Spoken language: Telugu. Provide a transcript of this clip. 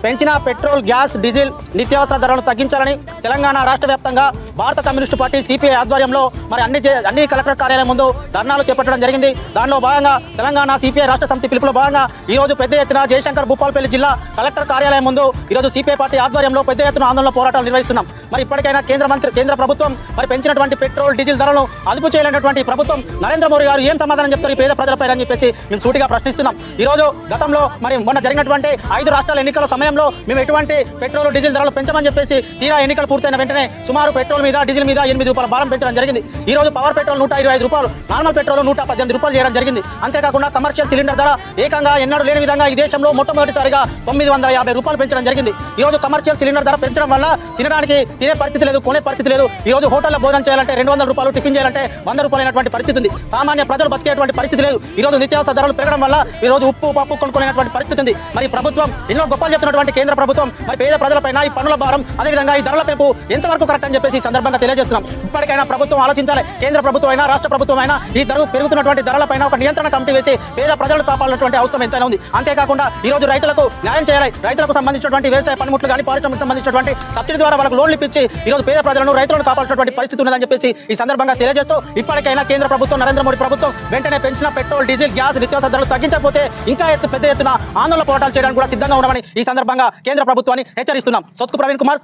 పెంచిన పెట్రోల్, గ్యాస్, డీజిల్, నిత్యావసర ధరలను తగ్గించాలని తెలంగాణ రాష్ట్ర వ్యాప్తంగా భారత కమ్యూనిస్టు పార్టీ సిపిఐ ఆధ్వర్యంలో మరి అన్ని కలెక్టర్ కార్యాలయం ముందు ధర్నాలు చేపట్టడం జరిగింది. దానిలో భాగంగా తెలంగాణ సిపిఐ రాష్ట్ర సమితి పిలుపులో భాగంగా ఈ రోజు పెద్ద ఎత్తున జయశంకర్ భూపాలపల్లి జిల్లా కలెక్టర్ కార్యాలయం ముందు ఈరోజు సిపిఐ పార్టీ ఆధ్వర్యంలో పెద్ద ఎత్తున ఆందోళన పోరాటాలు నిర్వహిస్తున్నాం. మరి ఇప్పటికైనా కేంద్ర ప్రభుత్వం మరి పెంచినటువంటి పెట్రోల్, డీజిల్ ధరలను అదుపు చేయలేనటువంటి ప్రభుత్వం నరేంద్ర మోడీ గారు ఏం సమాధానం చెప్తారు ఈ పేద ప్రజలపై అని చెప్పేసి మేము సూటిగా ప్రశ్నిస్తున్నాం. ఈ రోజు గతంలో మరి మొన్న జరిగినటువంటి 5 రాష్ట్రాల ఎన్నికల సమయంలో మేము ఎటువంటి పెట్రోల్, డీజిల్ ధరలు పెంచమని చెప్పేసి తీరా ఎన్నికలు పూర్తయిన వెంటనే సుమారు పెట్రోల్ మీద, డీజిల్ మీద 8 రూపాయల భారం పెంచడం జరిగింది. ఈ రోజు పవర్ పెట్రోల్ 125 రూపాయలు, నార్మల్ పెట్రోల్ 118 రూపాయలు చేయడం జరిగింది. అంతేకాకుండా కమర్షియల్ సిలిండర్ ధర ఏకంగా ఎన్నడూ లేని విధంగా ఈ దేశంలో మొట్టమొదటిసారిగా 950 రూపాయలు పెంచడం జరిగింది. ఈ రోజు కమర్షియల్ సిలిండర్ ధర పెంచడం వల్ల తినే పరిస్థితి లేదు, కొనే పరిస్థితి లేదు. ఈ రోజు హోటల్లో భోజనం చేయాలంటే 200 రూపాయలు, టిఫిన్ చేయాలంటే 100 రూపాయలు అయినటువంటి పరిస్థితి ఉంది. సామాన్య ప్రజలు బతికేటువంటి పరిస్థితి లేదు. ఈ రోజు నిత్యావసర ధరలు పెరగడం వల్ల ఈ రోజు ఉప్పు, పప్పు కొనుక్కునేటువంటి పరిస్థితి ఉంది. మరి ప్రభుత్వం ఎన్నో గొప్పలు చెప్తున్నటువంటి కేంద్ర ప్రభుత్వం మరి పేద ప్రజలపైన ఈ పన్నుల భారం, అదేవిధంగా ఈ ధరల పెంపు ఎంతవరకు కరెక్ట్ అని చెప్పేసి ఈ సందర్భంగా తెలియజేస్తున్నాం. ఇప్పటికైనా ప్రభుత్వం ఆలోచించాలి. కేంద్ర ప్రభుత్వం అయినా, రాష్ట్ర ప్రభుత్వం అయినా ఈ పెరుగుతున్నటువంటి ధరలపైన ఒక నియంత్రణ కమిటీ వేసి పేద ప్రజలు కాపాడాల్సినటువంటి అవసరం ఎంతైనా ఉంది. అంతేకాకుండా ఈ రోజు రైతులకు న్యాయం చేయాలి. రైతులకు సంబంధించినటువంటి వ్యవసాయ పనిముట్లు కానీ, పారిశ్రామిక సంబంధించినటువంటి సబ్సిడీ ద్వారా వాళ్ళకు లోన్లు ఇప్పించి ఈ రోజు పేద ప్రజలను, రైతులను కాపాడాల్సినటువంటి పరిస్థితి ఉన్నదని చెప్పేసి ఈ సందర్భంగా తెలియజేస్తూ ఇప్పటికైనా కేంద్ర ప్రభుత్వం, నరేంద్ర మోడీ ప్రభుత్వం వెంటనే పెంచిన పెట్రోల్, డీజిల్, గ్యాస్, నిత్యావసర ధరలు తగ్గించకపోతే ఇంకా పెద్ద ఎత్తున ఆందోళన పోరాటాలు చేయడానికి కూడా సిద్ధంగా ఉండమని ఈ సందర్భంగా కేంద్ర ప్రభుత్వాన్ని హెచ్చరిస్తున్నాం. సొత్కు ప్రవీణ్ కుమార్.